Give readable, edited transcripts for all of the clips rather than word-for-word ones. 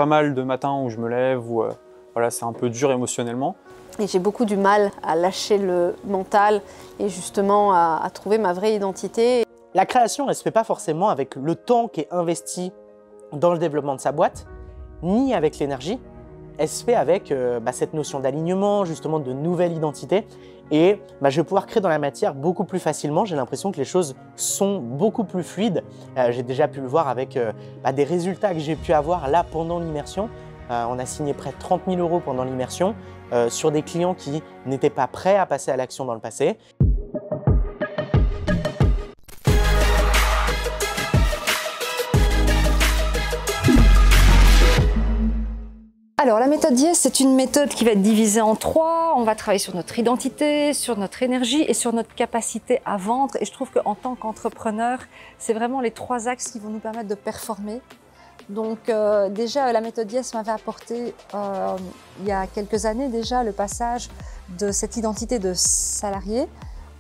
pas mal de matins où je me lève où voilà, c'est un peu dur émotionnellement. Et j'ai beaucoup du mal à lâcher le mental et justement à trouver ma vraie identité. La création, elle ne se fait pas forcément avec le temps qui est investi dans le développement de sa boîte, ni avec l'énergie. Elle se fait avec cette notion d'alignement, justement de nouvelle identité. Et je vais pouvoir créer dans la matière beaucoup plus facilement. J'ai l'impression que les choses sont beaucoup plus fluides. J'ai déjà pu le voir avec des résultats que j'ai pu avoir là pendant l'immersion. On a signé près de 30 000 € pendant l'immersion sur des clients qui n'étaient pas prêts à passer à l'action dans le passé. Alors la méthode Yes, c'est une méthode qui va être divisée en 3. On va travailler sur notre identité, sur notre énergie et sur notre capacité à vendre. Et je trouve qu'en tant qu'entrepreneur, c'est vraiment les 3 axes qui vont nous permettre de performer. Donc déjà, la méthode Yes m'avait apporté, il y a quelques années déjà, le passage de cette identité de salarié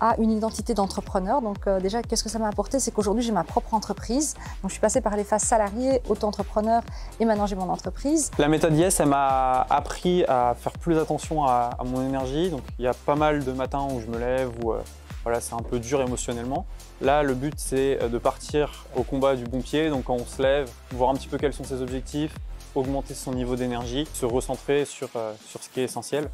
à une identité d'entrepreneur. Donc déjà, qu'est-ce que ça m'a apporté? C'est qu'aujourd'hui, j'ai ma propre entreprise. Donc je suis passée par les phases salarié, auto-entrepreneur et maintenant j'ai mon entreprise. La méthode Yes, elle m'a appris à faire plus attention à mon énergie. Donc il y a pas mal de matins où je me lève où voilà, c'est un peu dur émotionnellement. Là, le but, c'est de partir au combat du bon pied. Donc quand on se lève, voir un petit peu quels sont ses objectifs, augmenter son niveau d'énergie, se recentrer sur ce qui est essentiel.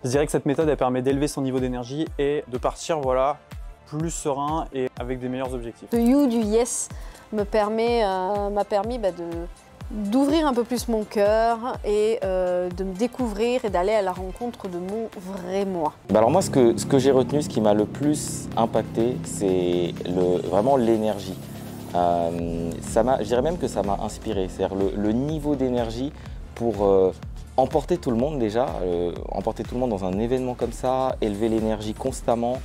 Je dirais que cette méthode, elle permet d'élever son niveau d'énergie et de partir voilà, plus serein et avec des meilleurs objectifs. Le You du Yes m'a permis d'ouvrir un peu plus mon cœur et de me découvrir et d'aller à la rencontre de mon vrai moi. Alors moi, ce que j'ai retenu, ce qui m'a le plus impacté, c'est vraiment l'énergie. Je dirais même que ça m'a inspiré, c'est-à-dire le niveau d'énergie pour emporter tout le monde déjà, emporter tout le monde dans un événement comme ça, élever l'énergie constamment,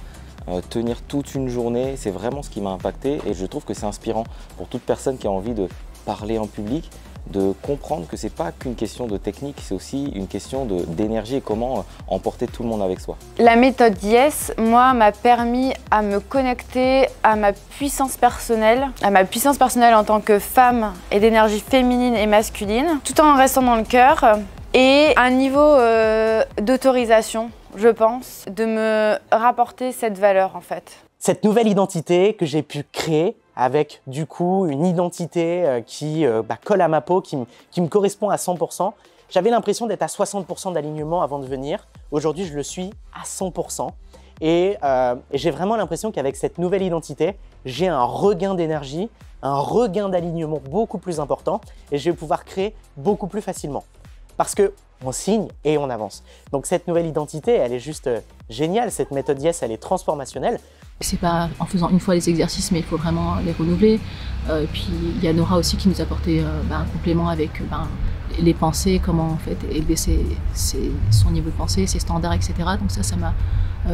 tenir toute une journée, c'est vraiment ce qui m'a impacté et je trouve que c'est inspirant pour toute personne qui a envie de parler en public, de comprendre que c'est pas qu'une question de technique, c'est aussi une question d'énergie et comment emporter tout le monde avec soi. La méthode Yes, moi, m'a permis à me connecter à ma puissance personnelle en tant que femme et d'énergie féminine et masculine, tout en restant dans le cœur. Et un niveau d'autorisation, je pense, de me rapporter cette valeur en fait. Cette nouvelle identité que j'ai pu créer avec du coup une identité qui colle à ma peau, qui me correspond à 100%. J'avais l'impression d'être à 60% d'alignement avant de venir. Aujourd'hui, je le suis à 100%. Et j'ai vraiment l'impression qu'avec cette nouvelle identité, j'ai un regain d'énergie, un regain d'alignement beaucoup plus important et je vais pouvoir créer beaucoup plus facilement. Parce qu'on signe et on avance. Donc cette nouvelle identité, elle est juste géniale. Cette méthode Yes, elle est transformationnelle. C'est pas en faisant une fois les exercices, mais il faut vraiment les renouveler. Puis il y a Nora aussi qui nous a apporté un complément avec les pensées, comment en fait élever son niveau de pensée, ses standards, etc. Donc ça m'a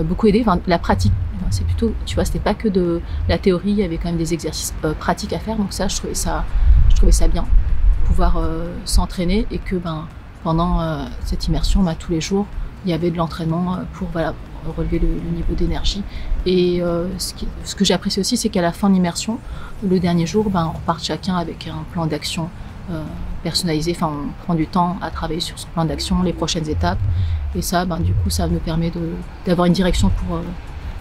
beaucoup aidé. Enfin, la pratique, c'est plutôt, tu vois, c'était pas que de la théorie, il y avait quand même des exercices pratiques à faire. Donc ça, je trouvais ça bien, pouvoir s'entraîner et que pendant cette immersion, tous les jours, il y avait de l'entraînement pour relever le niveau d'énergie. Et ce que j'ai apprécié aussi, c'est qu'à la fin de l'immersion, le dernier jour, on repart chacun avec un plan d'action personnalisé. Enfin, on prend du temps à travailler sur son plan d'action, les prochaines étapes. Et ça, du coup, ça me permet d'avoir une direction pour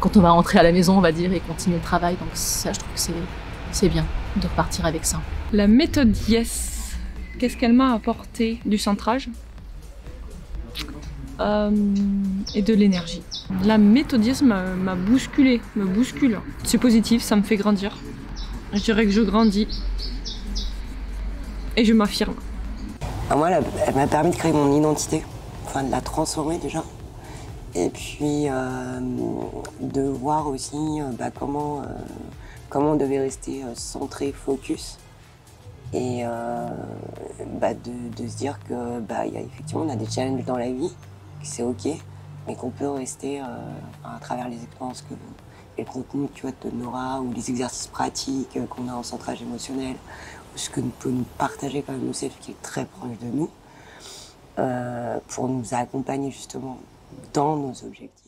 quand on va rentrer à la maison, on va dire, et continuer le travail. Donc ça, je trouve que c'est bien de repartir avec ça. La méthode Yes, qu'est-ce qu'elle m'a apporté? Du centrage et de l'énergie. La méthode Yes m'a bousculé, me bouscule. C'est positif, ça me fait grandir. Je dirais que je grandis et je m'affirme. Moi, elle m'a permis de créer mon identité, enfin de la transformer déjà. Et puis de voir aussi comment on devait rester centré, focus. Et de se dire que effectivement on a des challenges dans la vie, que c'est ok, mais qu'on peut rester à travers les expériences et le contenu de Nora ou les exercices pratiques qu'on a en centrage émotionnel, ou ce que peut nous partager quand même Youssef qui est très proche de nous, pour nous accompagner justement dans nos objectifs.